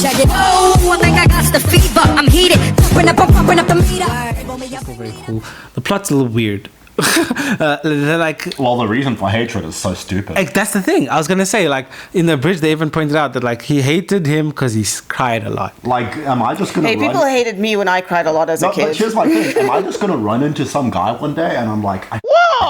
Check it. Oh, I think I got the fever. I'm heated. Pumping up the meter. Still very cool. The plot's a little weird. They're like, well, the reason for hatred is so stupid. like, that's the thing. I was gonna say, like, in the bridge, they even pointed out that like he hated him because he cried a lot. Like, am I just gonna? Hey, run... people hated me when I cried a lot as a But kid. here's my thing: am I just gonna run into some guy one day and I'm like, I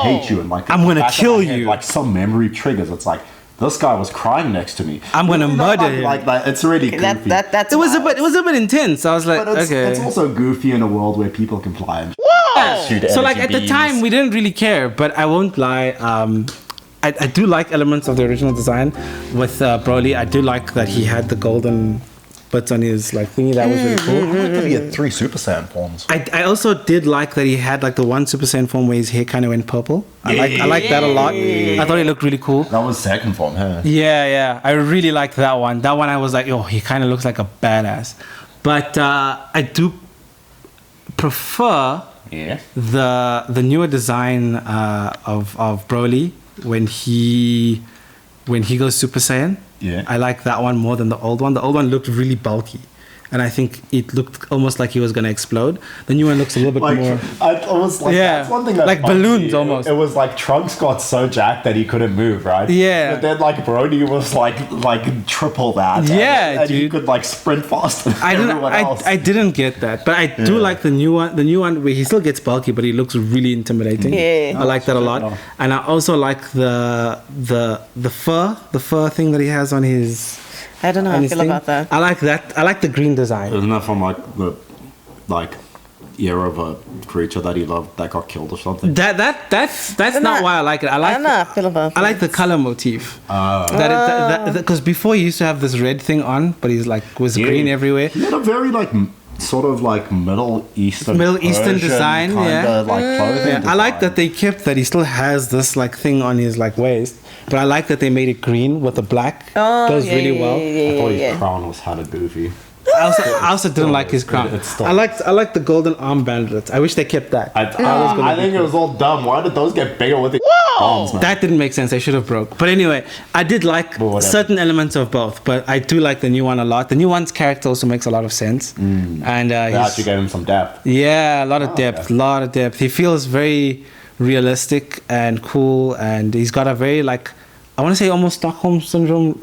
hate you, and like I'm gonna kill you. Like some memory triggers. It's like this guy was crying next to me. I'm gonna murder him. Like that. It's really goofy. That's It was a bit intense. I was like, But okay. it's also goofy in a world where people can fly and shoot So energy like at the beams. time we didn't really care, but I won't lie. I do like elements of the original design with Broly. I do like that he had the golden bits on his like thingy. That was really cool. I like that he had 3 Super Saiyan forms. I also did like that he had like the one Super Saiyan form where his hair kind of went purple. I like that a lot. I thought he looked really cool. That was second form, huh? Yeah. I really liked that one. That one I was like, oh, he kind of looks like a badass. But I do prefer the newer design of Broly when he goes Super Saiyan. Yeah. I like that one more than the old one. The old one looked really bulky, and I think it looked almost like he was gonna explode. The new one looks a little bit Like, more. I was like, Yeah. that's one thing that Like bugged balloons me. almost. It was like Trunks got so jacked that he couldn't move, right? Yeah. But then like Brody was like triple that. Yeah, and he dude. could like sprint faster than I everyone else. didn't get that, but I do like the new one. The new one where he still gets bulky, but he looks really intimidating. Yeah. I like that a lot, Yeah. and I also like the fur thing that he has on his. I don't know how on I his feel thing. about that. I like that. I like the green design. Isn't that from like the era of a creature that he loved that got killed or something? That's not not- why I like it. I I like don't know how I feel about I like the color motif. Because before he used to have this red thing on, but he's like was green everywhere. He had a very like sort of like Middle Eastern Persian design, kinda, yeah. like clothing. Yeah, I like that they kept that he still has this like thing on his like waist, but I like that they made it green with the black. Goes really well. I thought his crown was kind of goofy. I also didn't like his crown. It's still- I like the golden armbandlets. I wish they kept that. I think it was all dumb. Why did those get bigger with the arms, man? That didn't make sense. I should have broke. But anyway, I did like Well, whatever. certain elements of both. But I do like the new one a lot. The new one's character also makes a lot of sense. And They he's, actually gave him some depth. yeah, a lot of depth. okay. Lot of depth. He feels very realistic and cool. And he's got a very like, I want to say almost Stockholm syndrome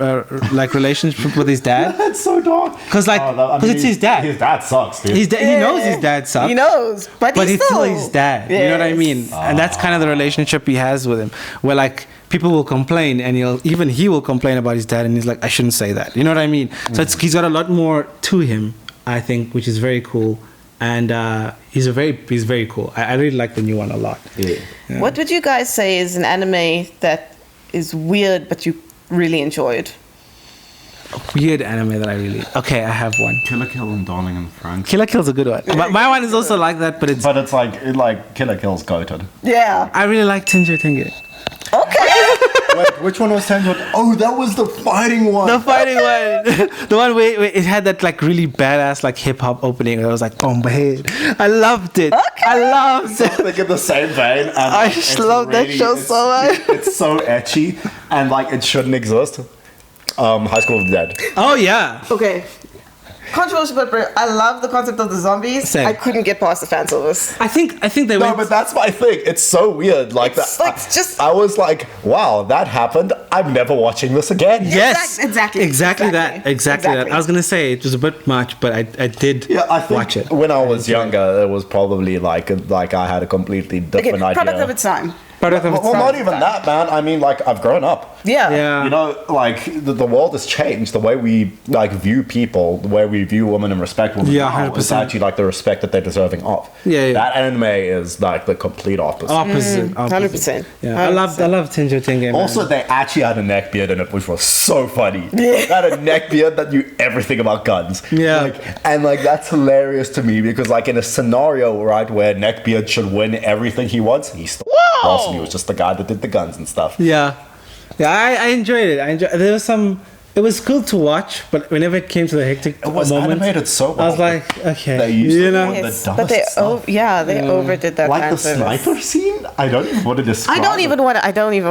like relationship with his dad. That's so dark. Because like, it's his dad. His dad sucks, dude. He knows his dad sucks. He knows, but But he's it's still still his dad. You know what I Yes. mean? And that's kind of the relationship he has with him. Where like people will complain and he will complain about his dad and he's like, I shouldn't say that. You know what I mean? So he's got a lot more to him, I think, which is very cool. And he's very cool. I really like the new one a lot. Yeah. What would you guys say is an anime that is weird but you really enjoyed? Weird anime that I really... Okay, I have one. Killer Kill and Darling and Frank. Killer Kill's a good one. My one is also like that, but it's... But it's like Killer Kill's goated. Yeah. I really like Tenjo Tenge. Okay. Wait, which one was Tenjo? Oh, that was the fighting one. The fighting one. The one where it had that like really badass like hip hop opening. It was like boom, head. I loved it. Okay. I loved it. Like in the same vein. And I like, just it's love that show so much. It's so etchy and like it shouldn't exist. High School of the Dead. Oh yeah. Okay. Controversial, but I love the concept of the zombies. Same. I couldn't get past the fan service. I think they No, went. but that's my thing. It's so weird. Like It's that. like just- I was like, wow, that happened. I'm never watching this again. Yes, Exactly that. I was gonna say it was a bit much, but I did Yeah, I think watch it. when I was younger, it was probably like I had a completely Okay, different idea. product of its time. Well, not even that, man. I mean, like I've grown up. Yeah. Yeah. You know, like the world has changed. The way we like view people, the way we view women and respect women. Yeah, now is 100%. actually like the respect that they're deserving of. Yeah. That anime is like the complete opposite. Opposite. 100%. Yeah, I love Tenjo Tenge. Man. Also, they actually had a neckbeard in it, which was so funny. They had a neckbeard that knew everything about guns. Yeah. And that's hilarious to me because, like, in a scenario, right, where neckbeard should win everything he wants, he still lost and he was just the guy that did the guns and stuff. Yeah, I enjoyed it. There was some. It was cool to watch, but whenever it came to the hectic It was moment, animated so well. I was like, okay, They used you to know. want Yes, the but they dumbest stuff. overdid that Like fan the service. sniper scene, I don't even want to describe. I don't even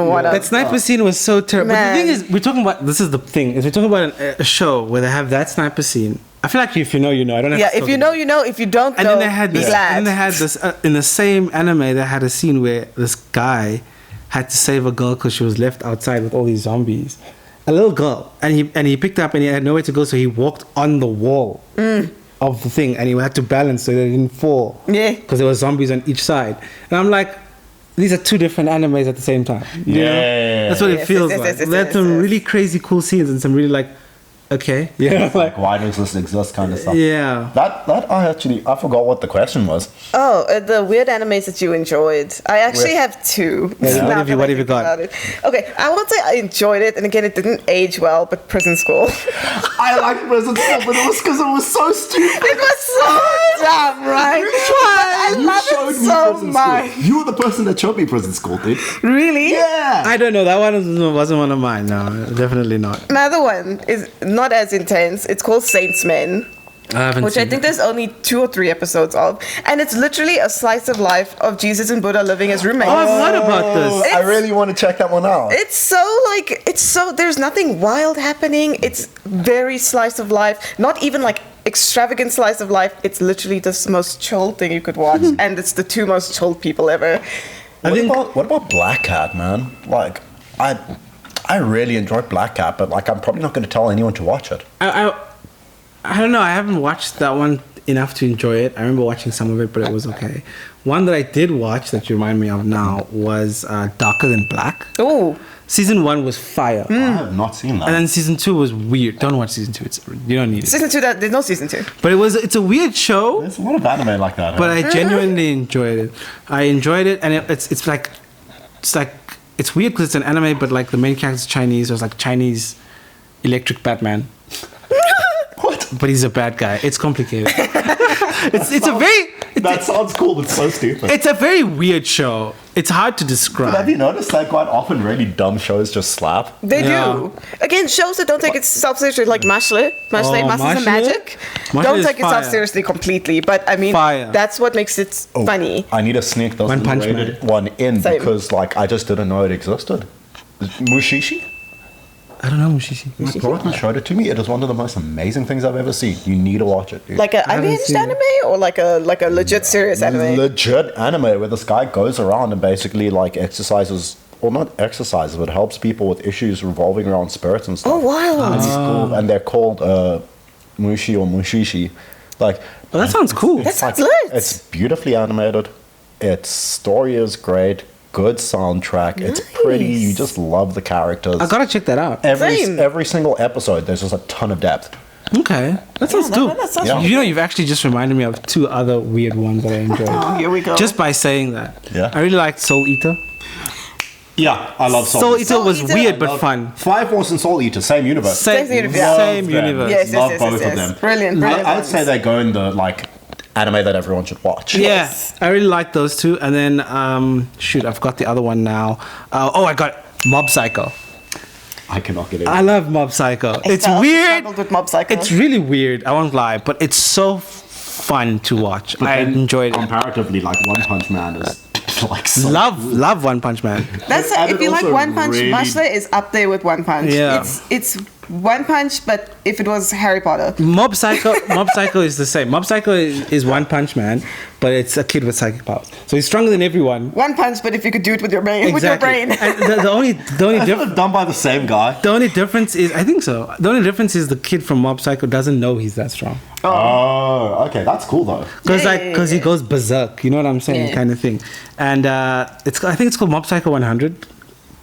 want to. That sniper scene was so terrible. But the Man. thing is, we're talking about, this is the thing, is we're talking about a show where they have that sniper scene. I feel like if you know, you know. I don't have Yeah, to if talk you about know, it. you know. If you don't And know, then they had be this, glad. and they had this in the same anime. They had a scene where this guy had to save a girl because she was left outside with all these zombies. A little girl, and he picked her up and he had nowhere to go, so he walked on the wall of the thing, and he had to balance so they didn't fall. Yeah. because there were zombies on each side, and I'm like, these are two different animes at the same time. You know? Yeah. That's what it Yes, feels yes, like. yes, yes, They had yes, some yes. really crazy cool scenes and some really like, okay, yeah, Like, why does this exist kind of stuff. yeah. That I forgot what the question was. Oh, the weird animes that you enjoyed. I actually have two. Yeah, Now what have you- that what I have you think got? about it. Okay, I won't say I enjoyed it, and again, it didn't age well, but Prison School. I liked Prison School, but it was because it was so stupid. It was so dumb, right? I love it so much. You were the person that showed me Prison School, dude. Really? Yeah. I don't know. That one wasn't one of mine. No, definitely not. Another one is not as intense. It's called Saints Men, I haven't which seen I think it. there's only 2 or 3 episodes of, and it's literally a slice of life of Jesus and Buddha living as roommates. Oh, I've heard about this. I really want to check that one out. It's so there's nothing wild happening. It's very slice of life. Not even like extravagant slice of life. It's literally the most chilled thing you could watch, and it's the 2 most chilled people ever. What about Black Cat, man? Like, I really enjoyed Black Cat, but like, I'm probably not going to tell anyone to watch it. I don't know. I haven't watched that one enough to enjoy it. I remember watching some of it, but it was okay. One that I did watch that you remind me of now was Darker Than Black. Oh, Season 1 was fire. I have not seen that. And then season 2 was weird. Don't watch season 2. You don't need it. season 2. There's no season 2. But it's a weird show. There's a lot of anime like that. But I genuinely enjoyed it. I enjoyed it, and it's like it's weird because it's an anime, but like the main character's Chinese. So it's like Chinese electric Batman. What? But he's a bad guy. It's complicated. That sounds cool, but so stupid. It's a very weird show. It's hard to describe. But have you noticed that quite often really dumb shows just slap? They Yeah. do. Again, shows that don't take itself seriously, like Mashle. Mashle, Oh, Masters of Mashle? Magic. Mashle Don't is take itself fire. seriously completely, but I mean, Fire. that's what makes it funny. I need to sneak those One Punch underrated Man. one in Same. because like I just didn't know it existed. Mushishi? I don't know, Mushishi. My partner showed it to me. It is one of the most amazing things I've ever seen. You need to watch it, dude. Like a haven't unhinged seen it. anime or like a legit serious anime? Legit anime where this guy goes around and basically like exercises, or not exercises, but helps people with issues revolving around spirits and stuff. Oh, wild. It's cool. And they're called Mushi or Mushishi. Like, Well, that sounds cool. That sounds like, lit. It's beautifully animated. Its story is great. Good soundtrack. It's pretty. You just love the characters. I gotta check that out. Same. Every single episode, there's just a ton of depth. Okay, that sounds dope. that sounds Yeah. fun. You know, you've actually just reminded me of 2 other weird ones that I enjoyed. Oh, here we go. Just by saying that. Yeah. I really liked Soul Eater. Yeah, I love Soul Eater was Eater. weird I but love fun. Fire Force and Soul Eater, same universe. Same universe. Same Love them. universe. Yes, Love yes, both yes, of yes. them. Brilliant. I'd say they go in the like anime that everyone should watch. Yeah, Yes. I really like those 2. And then, shoot, I've got the other one now. I got Mob Psycho. I cannot get it. I love Mob Psycho. It's I also weird. struggled with Mob Psycho. It's really weird. I won't lie, but it's so fun to watch. I enjoyed it. Comparatively, like One Punch Man is like so Love One Punch Man. That's And if it you like also One Punch, really- Mashle is up there with One Punch. Yeah. It's One Punch, but if it was Harry Potter. Mob Psycho is the same. Mob Psycho is One Punch Man, but it's a kid with psychic powers. So he's stronger than everyone. One Punch, but if you could do it with your brain, with your brain. And the only difference. done by the same guy. The only difference is, I think so. The only difference is the kid from Mob Psycho doesn't know he's that strong. Oh, okay, that's cool though. Because he goes berserk, you know what I'm saying, Yeah. kind of thing. And I think it's called Mob Psycho 100,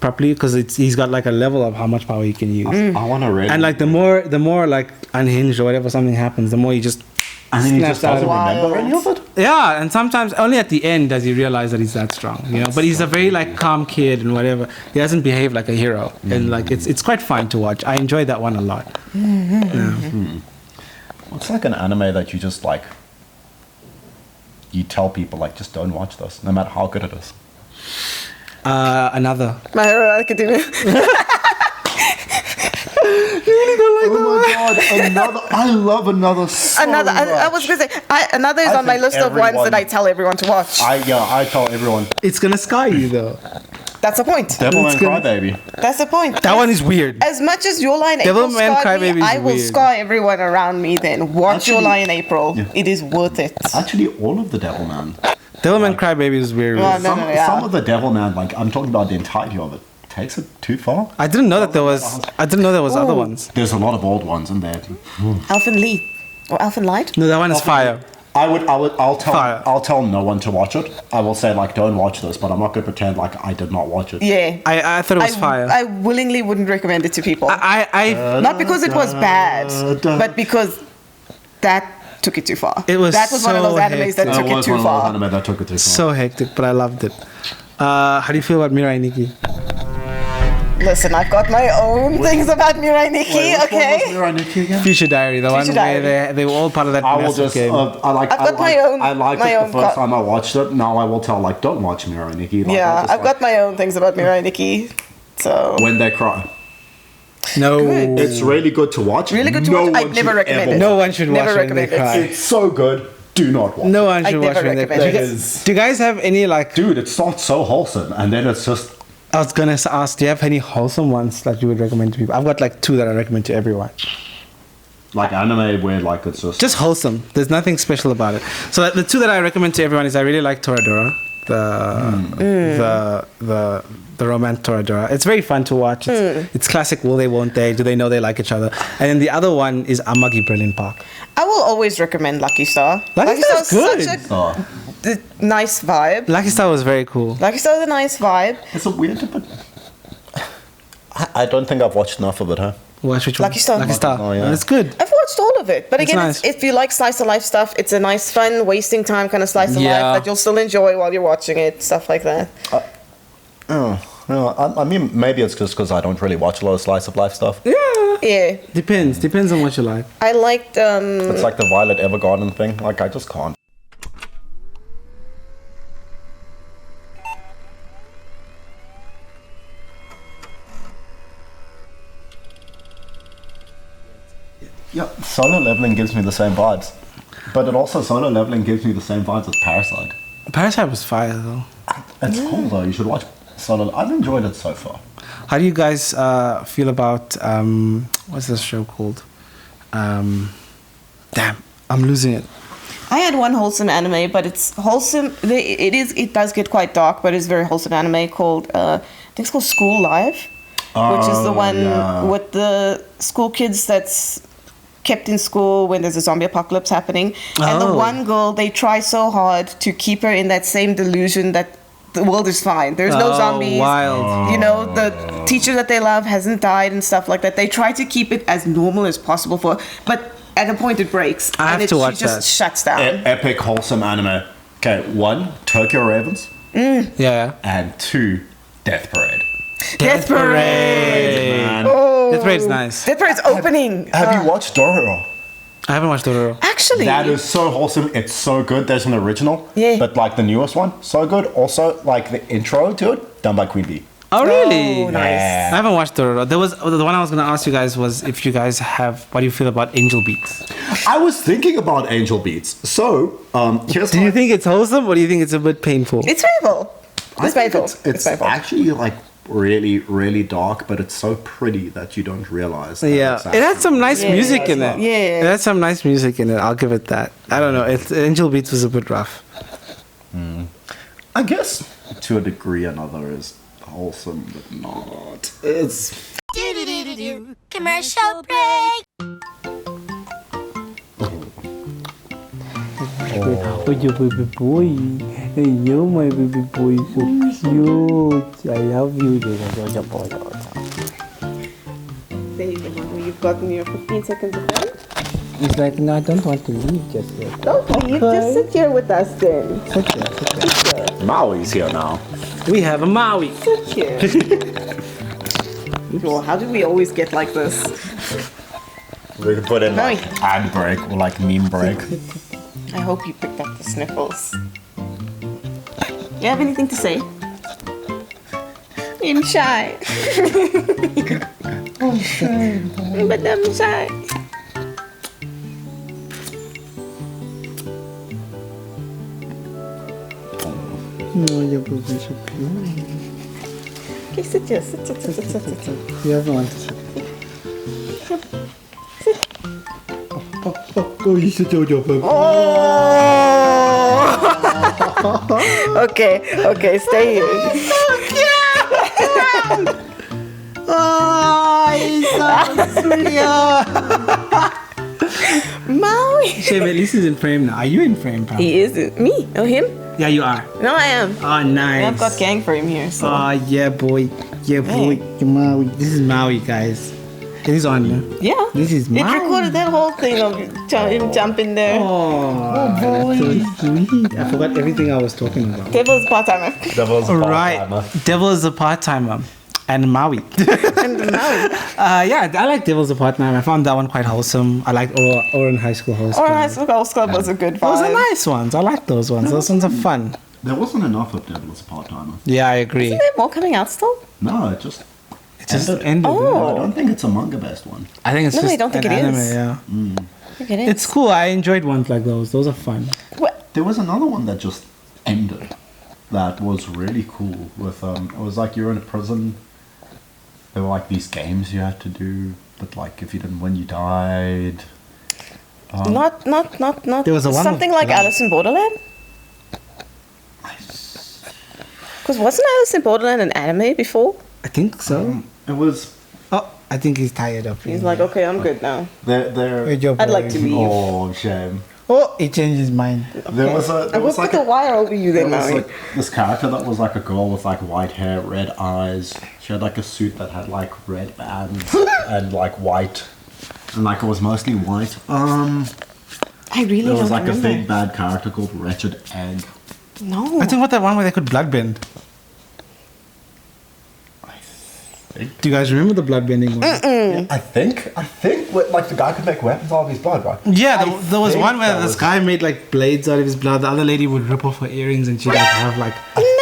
properly, because he's got like a level of how much power he can use. I want to really. And like the more like unhinged or whatever something happens, the more he just and then he snaps just out doesn't of it. remember any of it. Yeah, and sometimes only at the end does he realize that he's that strong, you know. But he's a very like calm kid and whatever. He doesn't behave like a hero, and like it's quite fun to watch. I enjoy that one a lot. It's like an anime that you just like. You tell people like, just don't watch this, no matter how good it is. Another. My Hero Academia. Really don't like god, another! I love another. So Another. I much. was gonna say another is I on my think list of ones everyone- that I tell everyone to watch. I tell everyone. It's gonna scar you though. That's the point. Devilman It's gonna- Crybaby. That's the point. That one is weird. As much as Your Lie in Devil April Man scarred Crybaby me, is I will weird. scar everyone around me then. Watch Your Actually- Lie in April. Yeah. It is worth it. Actually, all of the Devilman. Devilman Crybaby is weird. Well, no, some, no, yeah. some of the Devilman, like I'm talking about the entirety of it, takes it too far. I didn't know that there was. I didn't know there was other Ooh. ones. There's a lot of old ones in there. Alphen Lee. Or Alphen Light? No, that one is fire. Fire. I'll tell no one to watch it. I will say like, don't watch this, but I'm not gonna pretend like I did not watch it. Yeah. I thought it was fire. I willingly wouldn't recommend it to people. I Not because it was bad, but because that took it too far. It was that was one of so those animes that hectic. took it too far. Anime that took it too far. so hectic, but I loved it. How do you feel about Mirai Nikki? Listen, I've got my own things about Mirai Nikki, okay? Future Diary, the one Future where Diary. they were all part of that I will massive just. game. I like. I've I got like, my own- I liked my it own the first co- time I watched it. Now I will tell like, don't watch Mirai Nikki. Like, Yeah, I just, I've got my own things about Mirai Nikki. So When They Cry. No, Good. It's really good to watch. Really good to No watch. I'd one never should recommend ever it. no one should Never watch when they recommend it. cry. It's so good. Do not watch. No one I'd should watch never when they cry. recommend Do it. you guys- do you guys have any like? Dude, it starts so wholesome, and then it's just. I was gonna ask, do you have any wholesome ones that you would recommend to people? I've got like 2 that I recommend to everyone. Like anime where like it's Just wholesome. There's nothing special about it. So the 2 that I recommend to everyone is I really like Toradora, the romance Toradora. It's very fun to watch. It's classic. Will they? Won't they? Do they know they like each other? And then the other one is Amagi Brilliant Park. I will always recommend Lucky Star. Lucky Star's Star's good. such a nice vibe. Lucky Star was very cool. Lucky Star's a nice vibe. It's a weird but I don't think I've watched enough of it, huh? Watch which one? Lucky Star. Lucky Star. Oh, yeah. It's good. I've watched all of it, but It's again, nice. if you like slice of life stuff, it's a nice, fun, wasting time kind of slice of Yeah. life that you'll still enjoy while you're watching it, stuff like that. Oh, no, I mean, maybe it's just because I don't really watch a lot of slice of life stuff. Yeah, Depends on what you like. I liked. It's like the Violet Evergarden thing. Like, I just can't. Yeah, solo leveling gives me the same vibes. But it also, solo leveling gives me the same vibes as Parasite. Parasite was fire though. It's cool though, you should watch solo. I've enjoyed it so far. How do you guys feel about what's this show called? Damn, I'm losing it. I had one wholesome anime, but it's wholesome. It does get quite dark, but it's very wholesome anime called. I think it's called School Life, which is the one with the school kids that's kept in school when there's a zombie apocalypse happening. And the Oh. one girl, they try so hard to keep her in that same delusion that the world is fine. There's no Oh, zombies. wild. You know, the teacher that they love hasn't died and stuff like that. They try to keep it as normal as possible for her, but at a point it breaks. I have and to watch she just that. shuts down. Epic wholesome anime. Okay, 1, Tokyo Ravens, Yeah. and 2, Death Parade. Death Parade! Man. Death Parade's nice. Death Parade's opening. Have you watched Dororo? I haven't watched Dororo. Actually, That is so wholesome. It's so good. There's an original. Yeah. But like the newest one, so good. Also, like the intro to it, done by Queen Bee. Oh really? Oh, nice. I haven't watched Dororo. There was the one I was gonna ask you guys was if you guys have what do you feel about Angel Beats? I was thinking about Angel Beats. So, here's Do you think it's wholesome or do you think it's a bit painful? It's painful. It's painful. It's painful. actually like really, really dark, but it's so pretty that you don't realize. That Yeah, it's it had some nice Yeah, music in it. yeah. It had some nice music in it. I'll give it that. I don't know. Angel Beats was a bit rough. I guess to a degree, another is wholesome, but not. It's Commercial break. Oh, your baby boy. You, my baby boy, so cute. I love you. There you go. You've gotten your 15 seconds of fame. He's like, no, I don't want to leave just yet. Don't leave. Just sit here with us then. Maui's here now. We have a Maui. Sit here. Well, how do we always get like this? We could put in like Maui. ad break or like meme break. I hope you picked up the sniffles. You have anything to say? I'm shy. I'm shy. But I'm shy. Oh, your boobs are so cute. Okay, sit here. Sit. You have one to sit. Oh, you should show your boobs. Oh! Okay, stay here. Oh, he's so sweet. Maui. Shame, at least he's in frame now. Are you in frame, pal? He is me. Oh, him? Yeah, you are. No, I am. Oh, nice. I've got gang for him here. So. Oh, yeah, boy. Yeah, boy. Hey. Maui. This is Maui, guys. It is on you. Yeah. This is It Maui. recorded that whole thing of him jumping there. Oh, boy. That's so sweet. I forgot everything I was talking about. Devil's part-timer. Devil's a Right. part-timer. Devil is a part-timer. And Maui. And Maui. Yeah, I like Devil's a part-timer. I found that one quite wholesome. I liked Oran High School Host. Or High School Girls Club was a good vibe. Those are nice ones. I like those ones. Those ones are fun. There wasn't enough of Devil as a part-timer. Yeah, I agree. Isn't there more coming out still? No, it just It just ended. ended. Oh. I don't think it's a manga-based one. I think it's No, just I don't think an it anime, is. yeah. I think it is. It's cool. I enjoyed ones like those. Those are fun. What? There was another one that just ended. That was really cool. With it was like you're in a prison. There were like these games you had to do, but like if you didn't win, you died. Not. There was a one something with- like Alice in Borderland. Because wasn't Alice in Borderland an anime before? I think so. It was Oh, I think he's tired of He's like, okay, I'm good now. there. I'd like to leave. Oh, shame. Oh, he changed his mind. There was a. I There will was put like the a, wire over you there then, was Maui. like this character that was like a girl with like white hair, red eyes. She had like a suit that had like red bands and like white, and like it was mostly white. I really There was don't like a remember. big bad character called Wretched Egg. No. I think what that one where they could bloodbend. Do you guys remember the bloodbending one? I think what, like the guy could make weapons out of his blood, right? Yeah, I there was think one where that this was- guy made like blades out of his blood. The other lady would rip off her earrings and she'd like have like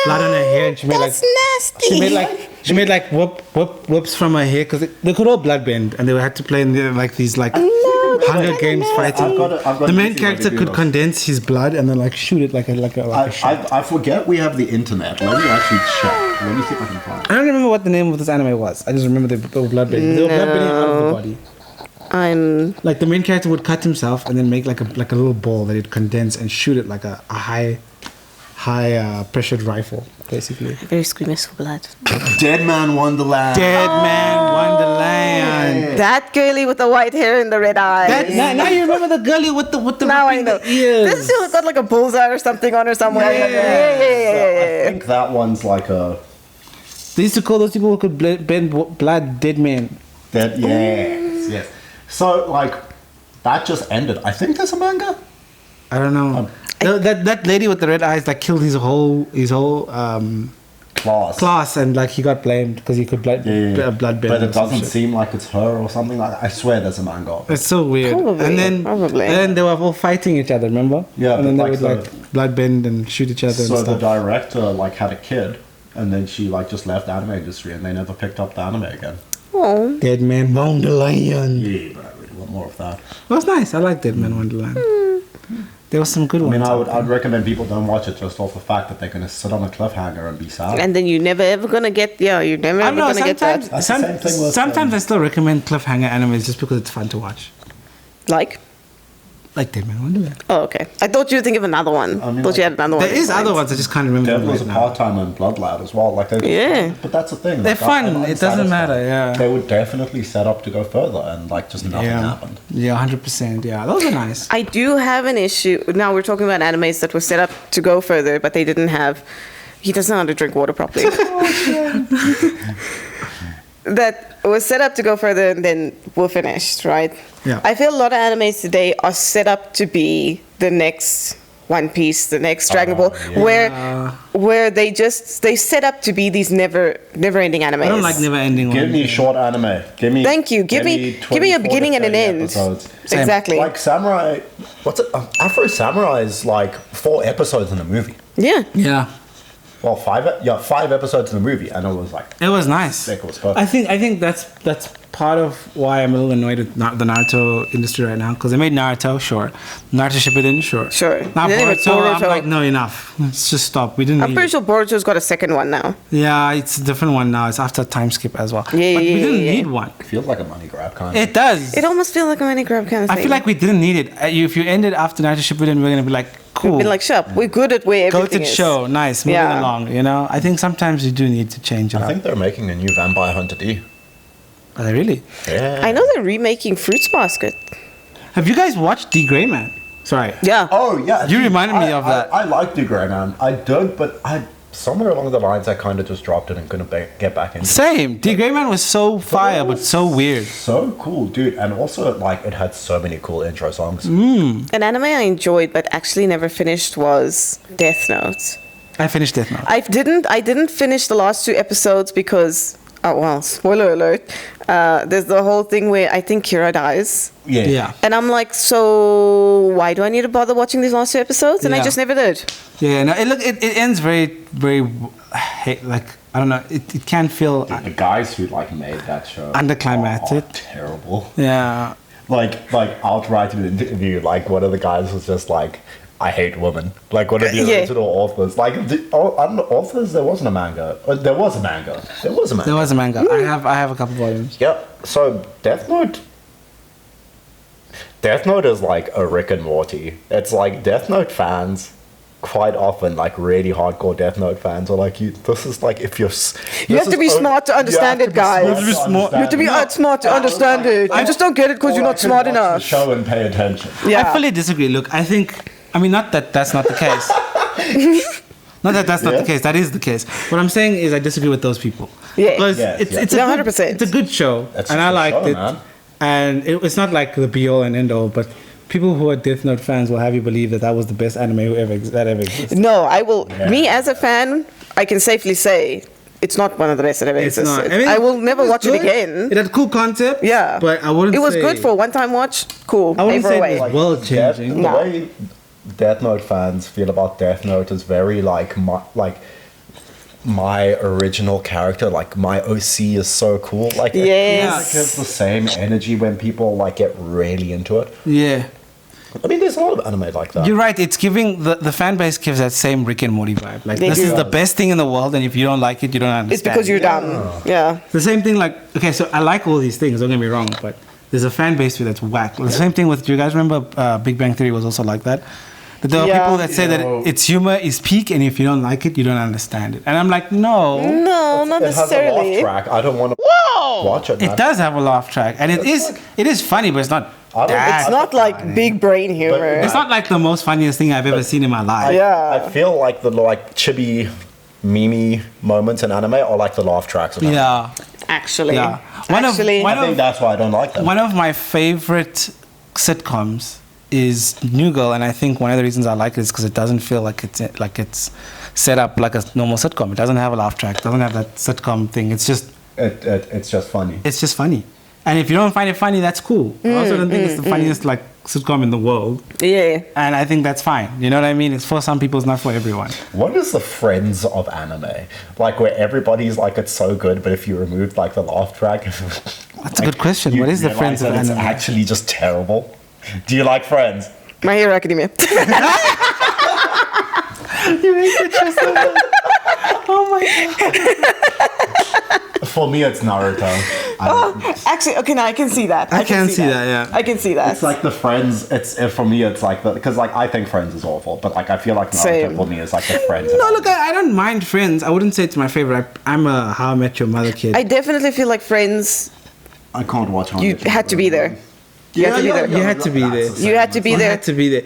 blood on her hair, and she made like That's nasty. she made like whoops from her hair because they could all bloodbend and they had to play in like these like Hunger Games fighting. I've got The to main see character what they could do. condense his blood and then like shoot it like a shot. I forget we have the internet. Let me actually check. Let me see if I can find it. I don't remember what the name of this anime was. I just remember they were bloodbending. They were bloodbending out of the body. I'm. Like the main character would cut himself and then make like a little ball that he'd condense and shoot it like a high pressured rifle, basically. Very squeamish for blood. Dead Man Wonderland. Dead Man Wonderland. That girlie with the white hair and the red eyes. Now you remember the girlie with the Now I ripping know. the ears. This still got like a bullseye or something on her somewhere. I think that one's like a They used to call those people who could bend blood dead men. dead. Yes. So like that just ended. I think there's a manga. I don't know. That lady with the red eyes that killed his whole class and like he got blamed because he could blood bend. But or it some doesn't shit. seem like it's her or something like that. I swear there's a manga. of it. It's so weird. Probably. And then they were all fighting each other, remember? Yeah, And then but they would like like blood bend and shoot each other So and the stuff. director like had a kid, and then she like just left the anime industry, and they never picked up the anime again. Oh. Dead Man Wonderland. Yeah, but I really want more of that. It was nice. I like Dead Man Wonderland. There was some good I ones. mean, out I'd recommend people don't watch it just off the fact that they're gonna sit on a cliffhanger and be sad. And then you're never ever gonna get. Yeah, you're never I ever know gonna get sometimes. that. That's the same thing with, Sometimes I still recommend cliffhanger animes just because it's fun to watch. Like. Like Dead Man Wonderland. Oh, okay. I thought you were thinking of another one. I mean, thought you had another one. There is other ones. I just can't remember them Devil was right a now. part-timer and Bloodlad as well. Like they, Yeah. But that's the thing. They're like, fun. I'm It doesn't unsatisfied. matter, yeah. They were definitely set up to go further, and like just nothing Yeah, happened. yeah, 100%. Yeah, those are nice. I do have an issue. Now we're talking about animes that were set up to go further, but they didn't have. He doesn't know how to drink water properly. That was set up to go further and then were finished, right? Yeah. I feel a lot of animes today are set up to be the next One Piece, the next Dragon Ball, where they set up to be these never ending animes. I don't like never ending Give ones. me short anime. Give me. Thank you. Give me a 24 beginning to and an 30 end. episodes. Same. Exactly. Like Samurai, what's it? Afro Samurai is like 4 episodes in a movie. Yeah. Yeah, Well, 5 episodes in a movie, and it was like it was nice. sick. It was perfect. I think that's part of why I'm a little annoyed with the Naruto industry right now, because they made Naruto, sure. Naruto Shippuden, sure. Sure. Now They made Boruto, I'm Boruto. like, no, enough. Let's just stop. We didn't I'm need pretty it. sure Boruto's got a second one now. Yeah, it's a different one now. It's after time skip as well. But we didn't need one. It feels like a money grab kind of. It does. It almost feels like a money grab kind of thing. I feel like we didn't need it. If you ended after Naruto Shippuden, we're gonna be like, cool. Been like, shut up. We're good at where Go everything to is. show, nice, moving Yeah. along. You know, I think sometimes you do need to change it I up. think they're making a new Vampire Hunter D. Are they really? Yeah. I know they're remaking Fruits Basket. Have you guys watched D Grey Man? Sorry. Yeah. Oh yeah. You reminded me of I- that. I like the Grey Man. I did, but somewhere along the lines I kind of just dropped it and couldn't get back into it. Same. D Grey Man was so fire, but so weird. So cool, dude. And also, like, it had so many cool intro songs. An anime I enjoyed but actually never finished was Death Note. I finished Death Note. I didn't finish the last 2 episodes because spoiler alert. There's the whole thing where I think Kira dies. Yeah. And I'm like, so why do I need to bother watching these last 2 episodes? And I Yeah. just never did. Yeah. No. It ends very, very, like, I don't know. It can feel The guys who, like, made that show Underclimactic. are terrible. yeah. Like outright in an interview, like, one of the guys was just like, I hate women. Like, one of the Yeah. original authors. Like, I don't know, authors, there wasn't a manga. There was a manga. There was a manga. There was a manga. I have a couple volumes. Yep. So Death Note is like a Rick and Morty. It's like Death Note fans quite often, like really hardcore Death Note fans, are like, this is like, if you're You have to be smart to understand it, guys. You have to be smart. You have to be smart to understand it. You just don't get it because you're not smart The enough. show and pay attention. Yeah. I fully disagree. Look, I think, I mean, not that that's not the case. Not that that's not Yeah. the case. That is the case. What I'm saying is I disagree with those people. Yeah. Because Yeah, it's, yeah. it's, a Yeah, good, 100%. it's a good show. That's and just I a liked show, it. man. And it's not like the be all and end all, but people who are Death Note fans will have you believe that was the best anime that ever existed. No, I will. Yeah. Me as a fan, I can safely say it's not one of the best that ever It's existed. not. I will never was watch it good. again. It had cool concept. Yeah, But I wouldn't It was say, good for a one-time watch. Cool. I wouldn't Paper say away. it was world changing. The No. way Death Note fans feel about Death Note is very like my original character, like my OC is so cool. Like it Yes. gives the same energy when people like get really into it. Yeah. I mean, there's a lot of anime like that. You're right. It's giving the fan base gives that same Rick and Morty vibe. Like They this do. is the best thing in the world, and if you don't like it, you don't understand. It's because you're dumb. Yeah. The same thing. Like okay, so I like all these things. Don't get me wrong, but there's a fan base that's whack. The same thing with. Do you guys remember Big Bang Theory was also like that? That there are Yeah. people that say that Yeah. its humor is peak, and if you don't like it, you don't understand it. And I'm like, no. No, not it has a laugh necessarily. track. I don't want to watch it. It man. does have a laugh track, and it is funny, but it's not. I don't- that It's not like funny. big brain humor. It's not like the most funniest thing I've ever seen in my life. Yeah. I feel like the like chibi, meme moments in anime are like the laugh tracks. Of anime. Yeah. Actually. Yeah. Actually. I think that's why I don't like them. One of my favorite sitcoms is New Girl, and I think one of the reasons I like it is because it doesn't feel like it's set up like a normal sitcom. It doesn't have a laugh track. It doesn't have that sitcom thing. It's just It's just funny. funny. And if you don't find it funny, that's cool. I also don't think it's the funniest like sitcom in the world, Yeah. and I think that's fine. You know what I mean? It's for some people, it's not for everyone. What is the Friends of anime? Like where everybody's like it's so good, but if you remove like the laugh track, That's a good question. you What is the realize Friends of that it's anime? actually just terrible. Do you like Friends? My Hero Academia. You hate it just so much. Oh my god. For me, it's Naruto. Actually, okay, now I can see that. I can see that, yeah. I can see that. It's like the Friends. For me, it's like because like I think Friends is awful, but like I feel like Naruto Same. for me is like the Friends. No, look, I don't mind Friends. I wouldn't say it's my favorite. I'm a How I Met Your Mother kid. I definitely feel like Friends, I can't watch. How I you Met Your had to Mother. be there. You had to be there. You had to be there. That's the You had to be You there. had to be there.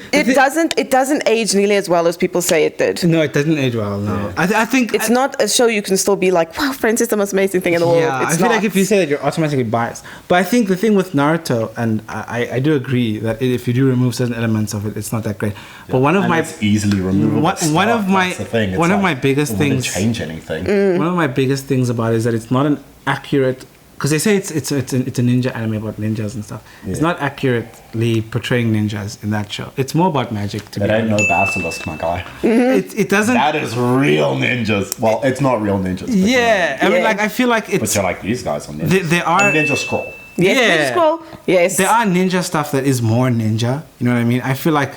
It doesn't age nearly as well as people say it did. No, it doesn't age well. No, I think It's not a show you can still be like, wow, Friends is the most amazing thing in the world. Yeah, It's I feel not. like if you say that, you're automatically biased. But I think the thing with Naruto, and I do agree that if you do remove certain elements of it, it's not that great. But one of And my it's easily removable. one of my That's the thing. It's one of like, my biggest it wouldn't things change anything. one of my biggest things about it is that it's not an accurate because they say it's a ninja anime about ninjas and stuff. It's Yeah. not accurately portraying ninjas in that show. It's more about magic. To It be ain't no honest. basilisk, my guy. It doesn't. That is real ninjas. Well, it's not real ninjas. But Yeah, I mean, Yeah. like I feel like But it's you're like, these guys are ninjas. They are- A ninja scroll. Yes, Yeah. Ninja Scroll. Yes. there are ninja stuff that is more ninja. You know what I mean? I feel like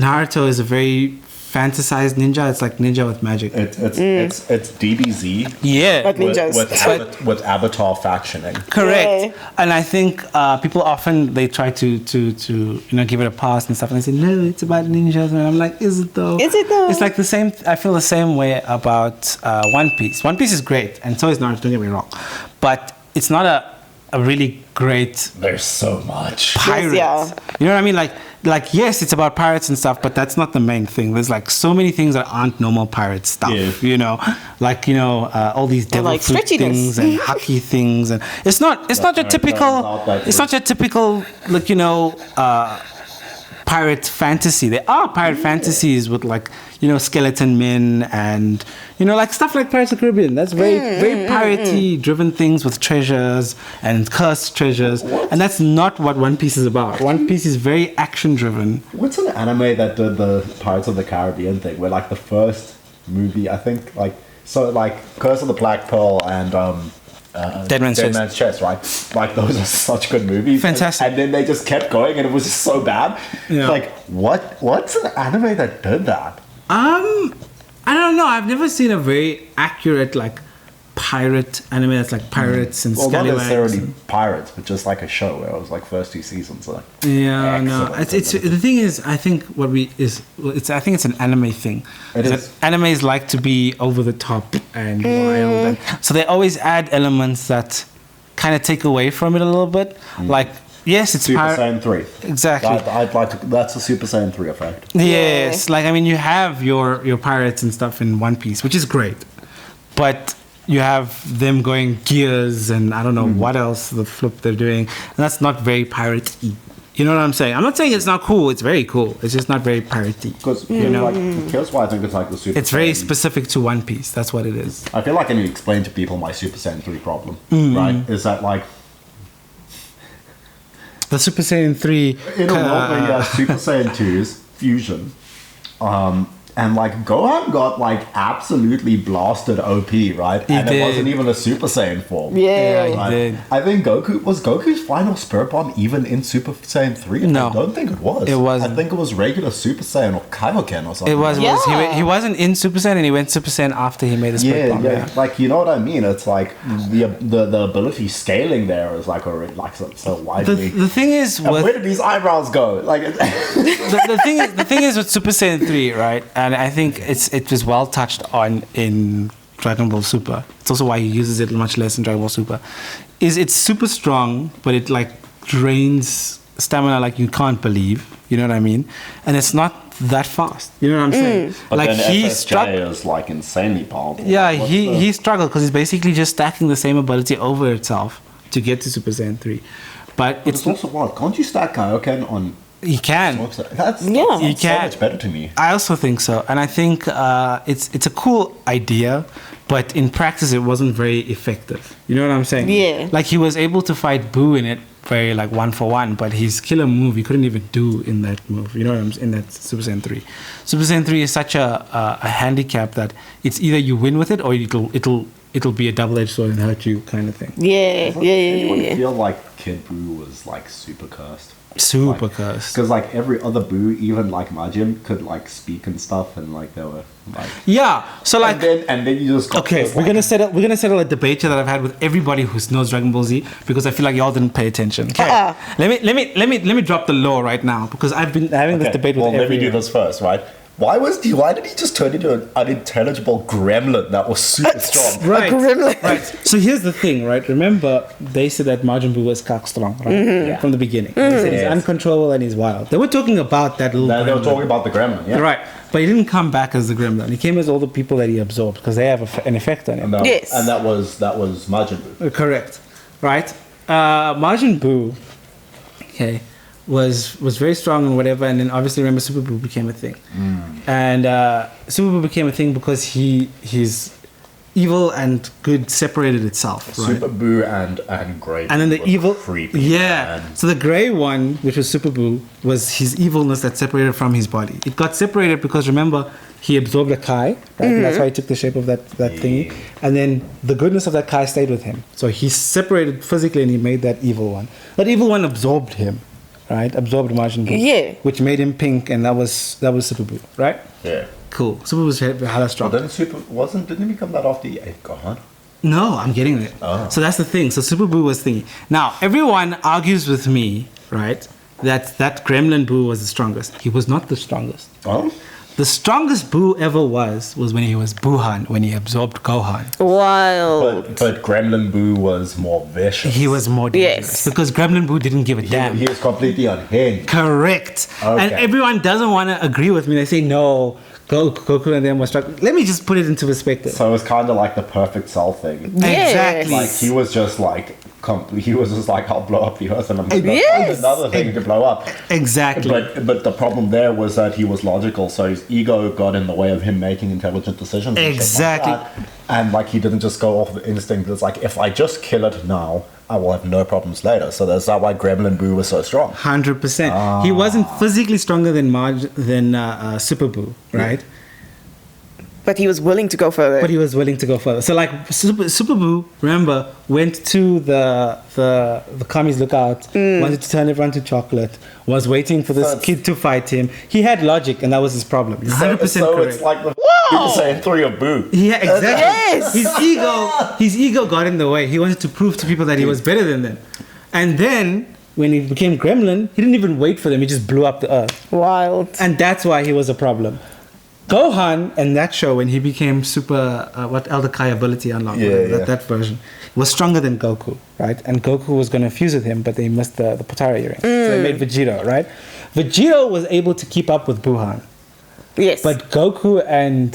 Naruto is a very fantasized ninja. It's like ninja with magic. It's DBZ Yeah, But ninjas. with avatar factioning. correct. Yeah. And I think people often they try to give it a pass and stuff, and they say no, it's about ninjas. And I'm like, is it though? Is it though? It's like the same. I feel the same way about One Piece. One Piece is great, and so is Naruto. Don't get me wrong, but it's not a really great There's so much. pirates. yeah. You know what I mean? Like yes, it's about pirates and stuff, but that's not the main thing. There's like so many things that aren't normal pirate stuff. Yeah. You know, like all these devil like fruit stretchiness. things and hockey things, and it's not your no, it turns typical. out that It's not your typical like pirate fantasy. There are pirate fantasies with like skeleton men and like stuff like Pirates of the Caribbean. That's very piratey driven things with treasures and cursed treasures, and that's not what One Piece is about. One Piece is very action driven. What's an anime that did the Pirates of the Caribbean thing? Where like the first movie, I think, like Curse of the Black Pearl and Dead Man's Chest, right? Like those are such good movies. Fantastic. And then they just kept going, and it was just so bad. Yeah. Like what's an anime that did that? I don't know. I've never seen a very accurate like pirate anime that's like pirates and Well, not scallywags. necessarily pirates, but just like a show where it was like first 2 seasons. Like, Yeah, no. excellent. It's the thing is, I think I think it's an anime thing. It That is. Animes like to be over the top and wild, and so they always add elements that kind of take away from it a little bit. Like yes, it's Super pirate. Saiyan 3. Exactly. I'd like to. That's a Super Saiyan 3 effect. Yes, like I mean, you have your pirates and stuff in One Piece, which is great, but you have them going gears and I don't know what else the flip they're doing, and that's not very piratey. You know what I'm saying? I'm not saying it's not cool. It's very cool. It's just not very piratey. Because know? here's why I think it's like the Super. It's very Saiyan. specific to One Piece. That's what it is. I feel like I need to explain to people my Super Saiyan 3 problem. Right? Is that like The Super Saiyan 3. in a world where you have Super Saiyan 2's fusion, and like Gohan got like absolutely blasted OP, right? He and did. it wasn't even a Super Saiyan form. Yeah. he Right? did. I think Goku's final Spirit Bomb even in Super Saiyan 3? No. I don't think it was. It wasn't. I think it was regular Super Saiyan or Kaioken or something. It was. Yeah. He wasn't in Super Saiyan, and he went Super Saiyan after he made a split Yeah, bomb. yeah, like you know what I mean. It's like the ability scaling there is like already like so widely. The thing is And with where did these eyebrows go? Like, the thing is with Super Saiyan 3, right? And I think it was well touched on in Dragon Ball Super. It's also why he uses it much less in Dragon Ball Super. It's super strong, but it like drains stamina like you can't believe. You know what I mean? And it's not that fast. You know what I'm saying? but Like then he FSJ struggled. is like insanely powerful. Yeah, Like, what's he struggled because he's basically just stacking the same ability over itself to get to Super Saiyan 3. But It's also what? Can't you stack Kaioken on? he can. That's Yeah. You so can. much better to me. I also think so, and I think it's a cool idea, but in practice it wasn't very effective. You know what I'm saying? Yeah. Like he was able to fight Boo in it very like 1-for-1, but his killer move he couldn't even do in that move. You know what I'm saying? In that Super Saiyan 3. Super Saiyan 3 is such a handicap that it's either you win with it or it'll be a double-edged sword and hurt you kind of thing. Yeah. Anyone Yeah. feel like Kid Buu was like super cursed? Super cursed. Because like every other Buu, even like Majin, could like speak and stuff, and like they were like. Yeah. So like. and then you just got Okay, this, we're like, gonna settle a debate here that I've had with everybody who knows Dragon Ball Z because I feel like y'all didn't pay attention. Okay. Let me drop the law right now because I've been having this debate with well, let me do everyone. this first, right? Why did he just turn into an unintelligible gremlin that was super strong? Right. A gremlin. Right. So here's the thing, right? Remember, they said that Majin Buu was cock strong, right? Yeah. From the beginning. They said he's Yes. uncontrollable and he's wild. They were talking about that little. They were gremlin. talking about the gremlin, yeah. Right. But he didn't come back as the gremlin. He came as all the people that he absorbed because they have an effect on him. Yes. And that was Majin Buu. Correct. Right. Majin Buu, okay, was very strong and whatever, and then obviously remember Super Buu became a thing, and Super Buu became a thing because evil and good separated itself, right? Super Boo and Grey. And then the were evil, creepy. yeah. Man. So the grey one, which was Super Boo, was his evilness that separated from his body. It got separated because remember he absorbed a Kai, right? And that's why he took the shape of that thingy. And then the goodness of that Kai stayed with him. So he separated physically and he made that evil one. That evil one absorbed him, right? Absorbed Majin Buu. Yeah. Which made him pink, and that was Super Boo, right? Yeah. Cool. Super Boo was hella strong. Well, didn't he become that after he ate Gohan? No, I'm getting it. Oh. So that's the thing. So Super Boo was thingy. Now, everyone argues with me, right, that Gremlin Boo was the strongest. He was not the strongest. Oh? The strongest Boo ever was when he was Buhan, when he absorbed Gohan. Wild. But Gremlin Boo was more vicious. He was more dangerous. Yes. Because Gremlin Boo didn't give a damn. He was completely unhinged. Correct. Okay. And everyone doesn't want to agree with me. They say, no, Goku and them were struck. Let me just put it into perspective. So it was kind of like the perfect Cell thing. Yes. Exactly. Like he was just like, I'll blow up the earth and I'm going to Yes. find another thing to blow up. Exactly. But the problem there was that he was logical, so his ego got in the way of him making intelligent decisions. And shit Exactly. Like that. And like he didn't just go off the instinct. It's like if I just kill it now, I will have no problems later. So that's why Gremlin Boo was so strong. 100%. He wasn't physically stronger than Super Boo, right? But he was willing to go further. But he was willing to go further. So like Super Boo, remember, went to the Kami's lookout, wanted to turn everyone to chocolate, was waiting for this kid to fight him. He had logic, and that was his problem. You're 100% So correct. it's like the Super Saiyan 3 of Boo. Yeah, exactly. Yes. His ego got in the way. He wanted to prove to people that he was better than them. And then when he became Gremlin, he didn't even wait for them. He just blew up the earth. Wild. And that's why he was a problem. Gohan in that show, when he became super, Elder Kai ability unlocked, that version, was stronger than Goku, right? And Goku was going to fuse with him, but they missed the Potara earring. So they made Vegito, right? Vegito was able to keep up with Buhan. Yes. But Goku and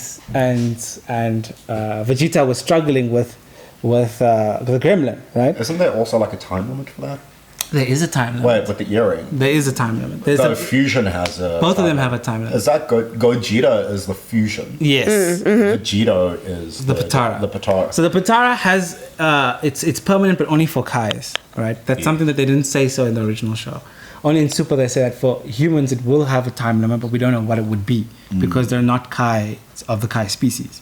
Vegeta was struggling with the Gremlin, right? Isn't there also like a time limit for that? There is a time limit. Wait, with the earring. There is a time limit. There's So Fusion has a... both of them have a time limit. Is that Gogeta is the Fusion? Yes. Vegito is The Potara. The Potara. So the Potara has it's permanent, but only for Kais, right? That's something that they didn't say so in the original show. Only in Super they say that for humans it will have a time limit, but we don't know what it would be because they're not Kai of the Kai species.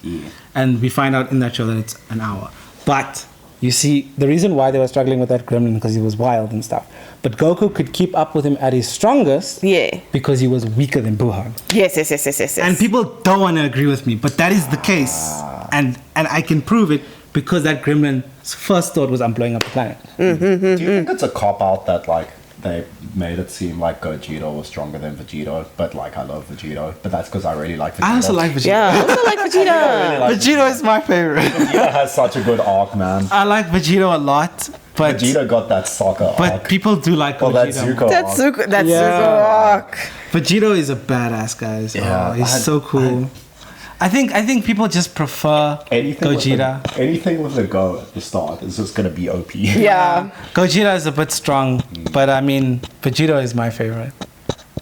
And we find out in that show that it's an hour. But you see, the reason why they were struggling with that Gremlin because he was wild and stuff. But Goku could keep up with him at his strongest because he was weaker than Buhan. Yes. And people don't want to agree with me, but that is the case. And I can prove it because that Gremlin's first thought was, I'm blowing up the planet. Do you think it's a cop-out that, like, they made it seem like Gogeta was stronger than Vegito, but, like, I love Vegito, but that's because I really like Vegeta. I also like Vegeta. Yeah, I also like Vegeta. really like Vegito is my favorite. Vegeta has such a good arc, man. I like Vegito a lot, but Vegeta got that soccer arc. people do like Well, that Vegito. Zuko That's arc. Zuko. That's Yeah. Zuko arc. Vegito is a badass, guys. Yeah, Oh, he's so cool. I think people just prefer Gogeta. Anything with a go at the start is just gonna be OP. Yeah. Gogeta is a bit strong, but I mean, Vegito is my favorite.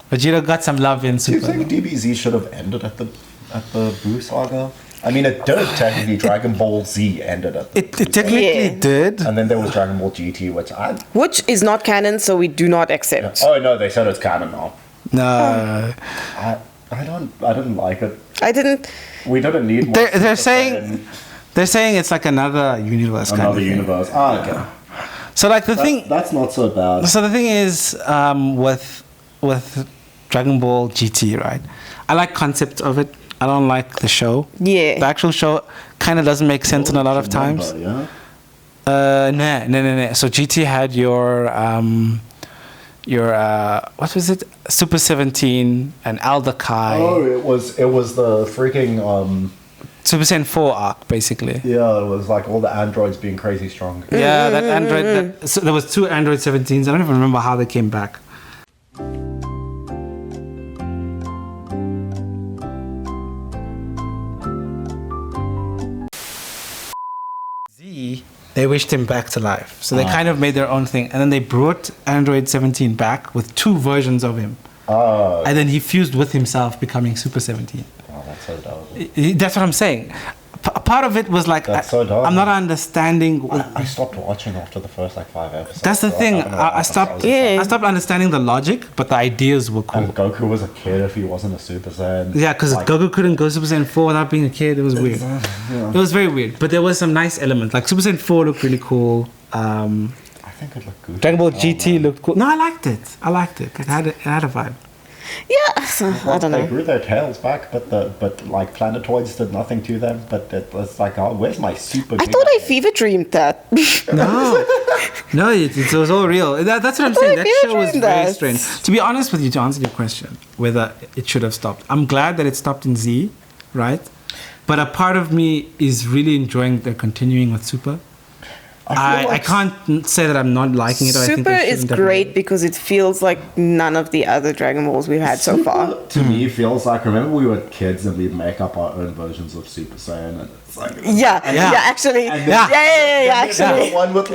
Vegito got some love in Do you Super. think DBZ should have ended at the Boo saga? I mean, it did technically. Dragon Ball Z ended at the It technically Yeah. did. and then there was Dragon Ball GT, Which is not canon, so we do not accept. Oh no, they said it's canon now. No. I didn't like it. I didn't. We didn't need more. They're Super saying Saiyan, they're saying it's like another universe. kind of another thing. universe. Ah, okay. So like the thing. That's not so bad. So the thing is, with Dragon Ball GT, right? I like concept of it. I don't like the show. Yeah. The actual show kind of doesn't make sense in a lot of times. Yeah. No. So GT had your what was it? Super 17 and Elder Kai. Oh, it was the freaking Super Saiyan 4 arc, basically. yeah, it was like all the androids being crazy strong. Yeah, that android. So there was 2 Android 17s. I don't even remember how they came back. Z, they wished him back to life. So they kind of made their own thing. And then they brought Android 17 back with 2 versions of him. And then he fused with himself, becoming Super 17. Oh, that's so dope. That's what I'm saying. a part of it was like That's so dumb. I'm not understanding. I stopped watching after the first like 5 episodes. That's the so thing. don't know what I stopped. happened. Yeah. I stopped understanding the logic, but the ideas were cool. And Goku was a kid if he wasn't a Super Saiyan. Yeah, because Like, Goku couldn't go Super Saiyan 4 without being a kid. It was weird. yeah. It was very weird. But there was some nice elements. Like Super Saiyan 4 looked really cool. I think it looked good. Dragon Ball Oh, GT man. looked cool. No, I liked it. It had a vibe. Yeah, I don't They know. grew their tails back, but like Planetoids did nothing to them. But it was like, oh, where's my super? I thought I fever dreamed that. No, it was all real. That's what I'm thought saying. I That show was feared very that. strange. To be honest with you, to answer your question, whether it should have stopped, I'm glad that it stopped in Z, right? But a part of me is really enjoying the continuing with Super. I can't say that I'm not liking it. Or I think Super they is shouldn't great definitely- because it feels like none of the other Dragon Balls we've had so far. To me, feels like, remember we were kids and we'd make up our own versions of Super Saiyan, and it's like Yeah, Yeah. actually. And Yeah, then- yeah, And then actually. the one with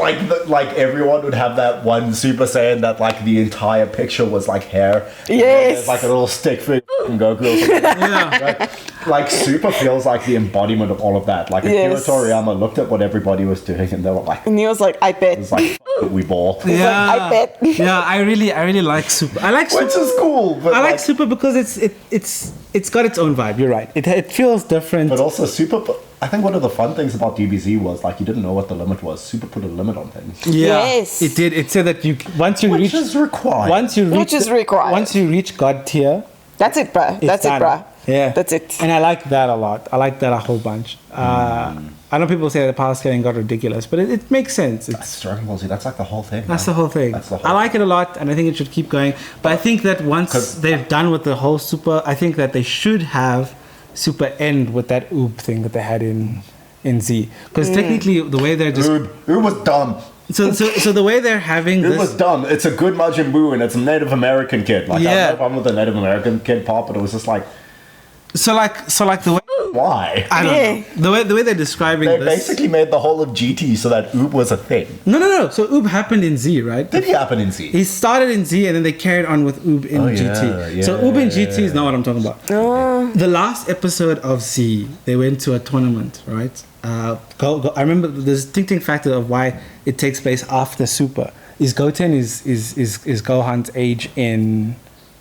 like everyone would have that one Super Saiyan that like the entire picture was like hair. And then Yes. there's like a little stick figure from Goku. Or something. Yeah. Like Super feels like the embodiment of all of that. Like Akira Yes. Toriyama looked at what everybody was doing and they were like, And he was like, I bet. it's like we ball. Yeah. I bet. Yeah, I really like Super. I like Super. Which is cool, but I like Super because it's got its own vibe. You're right. It feels different. But also Super, I think one of the fun things about DBZ was like you didn't know what the limit was. Super put a limit on things. Yeah, Yes. it did. It said that once you Which reach is required. Which is required. Once you reach God tier, That's it, bruh. it's That's done. it, bruh. Yeah, That's it. And I like that a lot. I like that a whole bunch. I know people say that the power scaling got ridiculous, but it makes sense. That's Dragon Ball Z. That's like the whole thing. That's man. the whole thing. That's the whole I like it a lot, and I think it should keep going. But I think that once 'Cause- they're done with the whole Super, I think that they should have Super end with that oob thing that they had in Z. Because technically, the way they're just It was dumb. so the way they're having It this. was dumb. It's a good Majin Buu and it's a Native American kid. Like I Yeah. have no problem with the Native American kid part, but it was just like, So like the way why? I don't Yeah. know the way they're describing They this. basically made the whole of GT so that Oob was a thing. No. So Oob happened in Z, right? Did he happen in Z? He started in Z and then they carried on with Oob in Oh, GT. yeah, So Oob in GT is not what I'm talking about. Oh. The last episode of Z, they went to a tournament, right? I remember the distincting factor of why it takes place after Super is Goten is Gohan's age in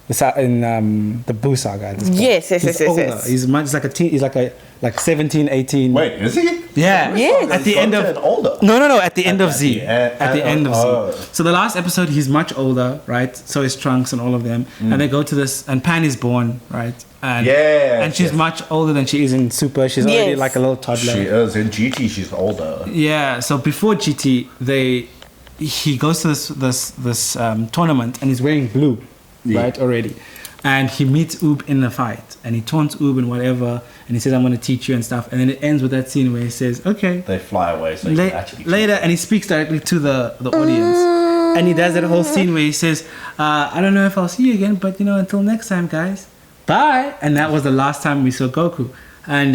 the Buu saga. At this point. Yes, yes, He's yes, yes, older. yes. He's much like a teen. He's like 17, 18. Wait, is he? Yeah. Yes. At the end of Goten older. No. At the end of At Z. the At the end of oh. Z. So the last episode, he's much older, right? So is Trunks and all of them, and they go to this, and Pan is born, right? And Yes, and she's yes. much older than she is in Super. She's already Yes. like a little toddler. She is. In GT, she's older. Yeah. So before GT, he goes to this tournament, and he's wearing blue, Yeah. right? Already. And he meets Oob in a fight, and he taunts Oob and whatever, and he says, "I'm going to teach you and stuff." And then it ends with that scene where he says, "Okay, They fly away, so you can actually later," and he speaks directly to the audience, and he does that whole scene where he says, "I don't know if I'll see you again, but until next time, guys, bye." And that was the last time we saw Goku, and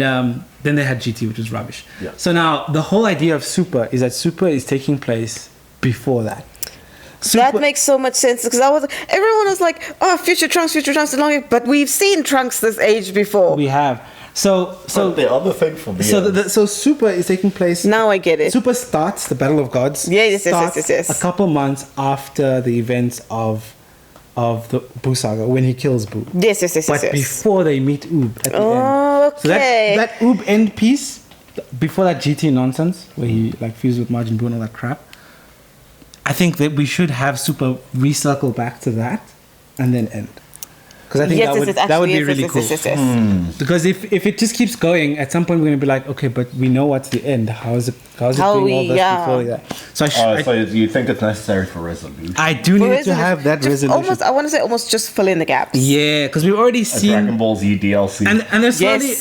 then they had GT, which was rubbish. Yeah. So now the whole idea of Super is that Super is taking place before that. That makes so much sense because everyone was like, "Oh, future Trunks, and long." But we've seen Trunks this age before. We have so But the other thing for me so is, so Super is taking place. Now I get it. Super starts the Battle of Gods. Yes. starts A couple months after the events of the Buu saga when he kills Buu. Yes. But before they meet Oob at the end. So Okay. that Oob end piece, before that GT nonsense, where he fused with Majin Buu and all that crap, I think that we should have Super recircle back to that and then end. Because I think that would be really cool. Yes. Because if it just keeps going, at some point we're going to be like, okay, but we know what's the end. How's it How doing all we- this yeah. before that? So so you think it's necessary for resolution? I do need to have that resolution. I want to say almost just fill in the gaps. Yeah, because we've already A Dragon seen, Ball Z DLC.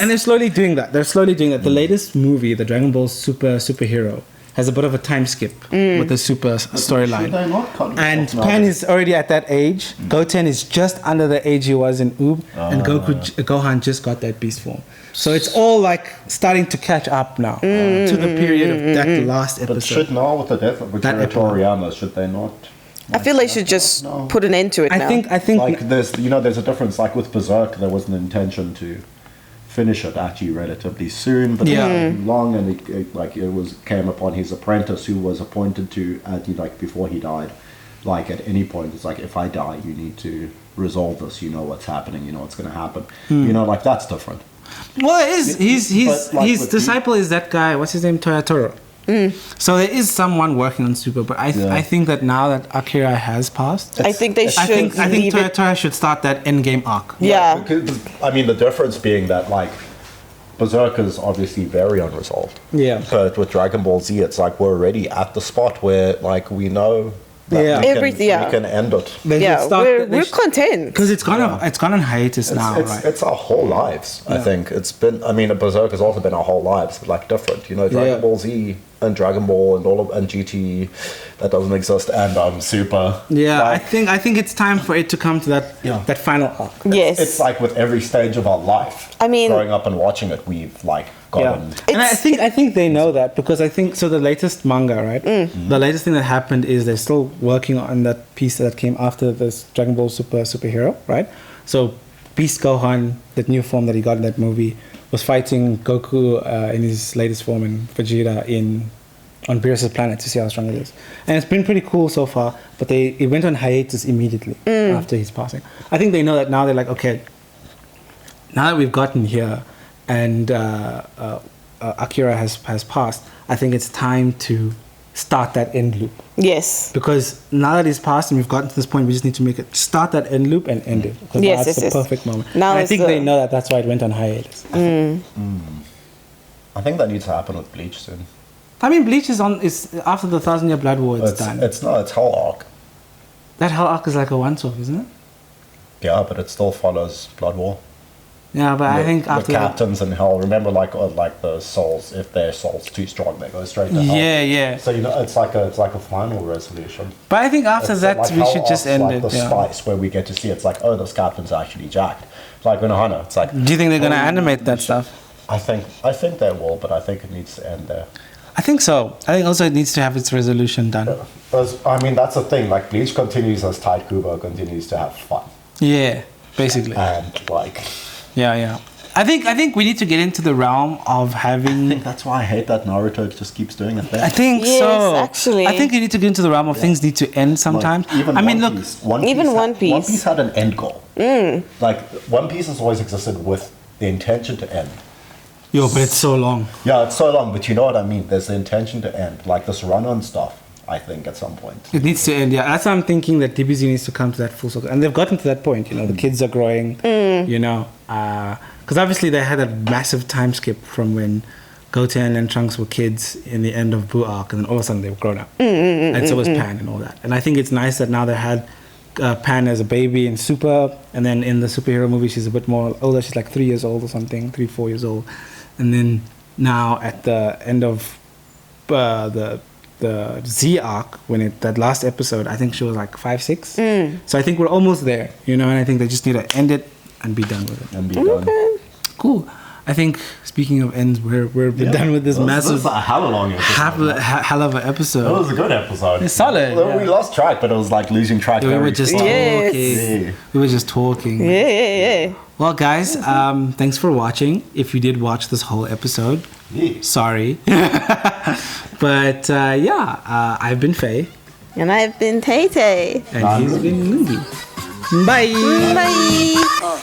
and they're slowly doing that. They're slowly doing that. The latest movie, the Dragon Ball Superhero, has a bit of a time skip with the Super storyline. Should they not cut it And off now? Pan is already at that age. Goten is just under the age he was in Oob, and Gohan just got that beast form. So it's all starting to catch up now to the period of that last But episode. should now with the death of That Akira episode. Toriyama, should they not? I feel they should just No. put an end to it now. I think Like there's a difference. Like with Berserk, there was an intention to finish it actually relatively soon, but Yeah. it took long, and it came upon his apprentice who was appointed to before he died. Like at any point, it's like, if I die, you need to resolve this. You know what's happening. You know what's going to happen. You know, like that's different. Well, it is. But, like, His with disciple is that guy. What's his name? Toyotaro. So there is someone working on Super, but I think that now that Akira has passed, I think they should I think leave it. Toyotaro should start that endgame arc. Yeah. Because, I mean, the difference being that like Berserk is obviously very unresolved. Yeah. But with Dragon Ball Z, it's like we're already at the spot where like we know that Yeah. we can end it. They Yeah, should start- we're content. because it's gone on hiatus now, right? It's our whole lives. I think it's been. I mean, Berserk has also been our whole lives, but like different. You know, Dragon Yeah. Ball Z and Dragon Ball and GT that doesn't exist, and Super. Yeah, Like, I think it's time for it to come to that Yeah. that final arc. Yes. it's like with every stage of our life. I mean- growing up and watching it, we've like gotten. And I think they know that, because I think so. The latest manga, right? The latest thing that happened is they're still working on that piece that came after this Dragon Ball superhero, right? So Beast Gohan, that new form that he got in that movie, was fighting Goku in his latest form, and Vegeta on Beerus' planet to see how strong it is. And it's been pretty cool so far, but it went on hiatus immediately after his passing. I think they know that now. They're like, okay, now that we've gotten here, and Akira has passed, I think it's time to start that end loop. Yes. Because now that he's passed and we've gotten to this point, we just need to start that end loop and end it. Because Yes, that's yes, the yes. perfect moment. Now And I is think the- they know that that's why it went on hiatus. I think that needs to happen with Bleach soon. I mean, Bleach is after the 1,000 Year Blood War, it's done. It's not. It's Hell Arc. That whole arc is like a once-off, isn't it? Yeah, but it still follows Blood War. Yeah, but I think the after that, captains in Hell. Remember, like the souls. If their souls too strong, they go straight to Hell. yeah. So you know, it's like a final resolution. But I think after It's that, like we Hell should just Arc's end like it. The Yeah. spice where we get to see it's like, oh, this captain's actually jacked. Like in Hana, it's like. Do you think they're gonna animate that stuff? I think they will, but I think it needs to end there. I think so. I think also it needs to have its resolution done. I mean, that's the thing. Like Bleach continues as Tide Kubo continues to have fun, Yeah, basically. and like. Yeah. I think we need to get into the realm of I having. think that's why I hate that Naruto just keeps doing it. I think Yes, so. actually. I think you need to get into the realm of things need to end sometimes. Like, even I mean, One look. Piece, Even One Piece. One Piece had an end goal. Like One Piece has always existed with the intention to end. Yo, but it's so long. Yeah, it's so long, but you know what I mean. There's the intention to end, like this run-on stuff. I think at some point. It needs to end. Yeah, that's why I'm thinking that DBZ needs to come to that full circle, and they've gotten to that point. You know, the kids are growing. You know, because obviously they had a massive time skip from when Goten and Trunks were kids in the end of Buu arc, and then all of a sudden they were grown up, and so was Pan and all that. And I think it's nice that now they had Pan as a baby in Super, and then in the superhero movie she's a bit more older. She's like 3 years old or something, 3-4 years old, and then now at the end of the Z arc, when that last episode, I think she was like 5-6. So I think we're almost there, you know, and I think they just need to end it and be done with it. And be done. Cool. I think speaking of ends, we're done with this massive This is a hell of a long episode. hell of an It episode. was a good episode. It's solid, Well, yeah. We lost track, but it was like losing track. We very were just fast. Yes. talking. Yeah. We were just talking. Yeah. Well, guys, thanks for watching. If you did watch this whole episode, Yeah. sorry. But I've been Faye, And I've been Tay Tay. and he's been Noogie. Bye. Bye.